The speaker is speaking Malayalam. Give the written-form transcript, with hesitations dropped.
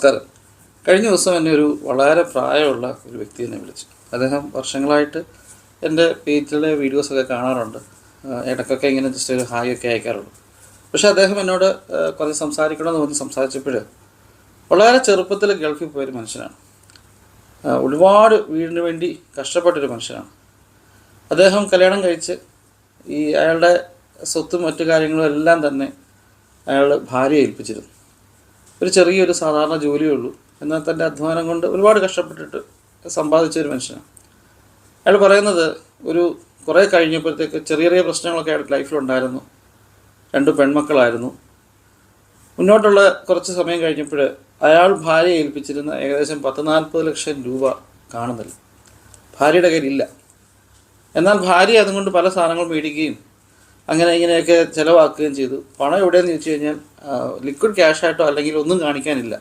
നമസ്കാരം. കഴിഞ്ഞ ദിവസം എന്നെ ഒരു വളരെ പ്രായമുള്ള ഒരു വ്യക്തി എന്നെ വിളിച്ചു. അദ്ദേഹം വർഷങ്ങളായിട്ട് എൻ്റെ പേജിലെ വീഡിയോസൊക്കെ കാണാറുണ്ട്. ഇടയ്ക്കൊക്കെ ഇങ്ങനെ ജസ്റ്റ് ഒരു ഹായ് ഒക്കെ അയക്കാറുള്ളൂ. പക്ഷേ അദ്ദേഹം എന്നോട് കുറച്ച് സംസാരിക്കണമെന്ന് പറഞ്ഞ് സംസാരിച്ചപ്പോൾ വളരെ ചെറുപ്പത്തിൽ ഗൾഫിൽ പോയൊരു മനുഷ്യനാണ്. ഒരുപാട് വീടിന് വേണ്ടി കഷ്ടപ്പെട്ടൊരു മനുഷ്യനാണ്. അദ്ദേഹം കല്യാണം കഴിച്ച് അയാളുടെ സ്വത്തും മറ്റു കാര്യങ്ങളും എല്ലാം തന്നെ അയാൾ ഭാര്യയെ ഏൽപ്പിച്ചിരുന്നു. ഒരു ചെറിയൊരു സാധാരണ ജോലിയേ ഉള്ളൂ. എന്നാൽ തൻ്റെ അധ്വാനം കൊണ്ട് ഒരുപാട് കഷ്ടപ്പെട്ടിട്ട് സമ്പാദിച്ച ഒരു മനുഷ്യനാണ്. അയാൾ പറയുന്നത് കുറേ കഴിഞ്ഞപ്പോഴത്തേക്ക് ചെറിയ ചെറിയ പ്രശ്നങ്ങളൊക്കെ അയാളുടെ ലൈഫിലുണ്ടായിരുന്നു. 2 പെൺമക്കളായിരുന്നു. മുന്നോട്ടുള്ള കുറച്ച് സമയം കഴിഞ്ഞപ്പോൾ അയാൾ ഭാര്യയെ ഏൽപ്പിച്ചിരുന്ന ഏകദേശം 10-40 ലക്ഷം രൂപ കാണുന്നില്ല, ഭാര്യയുടെ കയ്യിലില്ല. എന്നാൽ ഭാര്യ അതുകൊണ്ട് പല സാധനങ്ങൾ മേടിക്കുകയും അങ്ങനെ ഇങ്ങനെയൊക്കെ ചിലവാക്കുകയും ചെയ്തു. പണം എവിടെയെന്ന് ചോദിച്ചു കഴിഞ്ഞാൽ ലിക്വിഡ് ക്യാഷായിട്ടോ അല്ലെങ്കിൽ ഒന്നും കാണിക്കാനില്ല.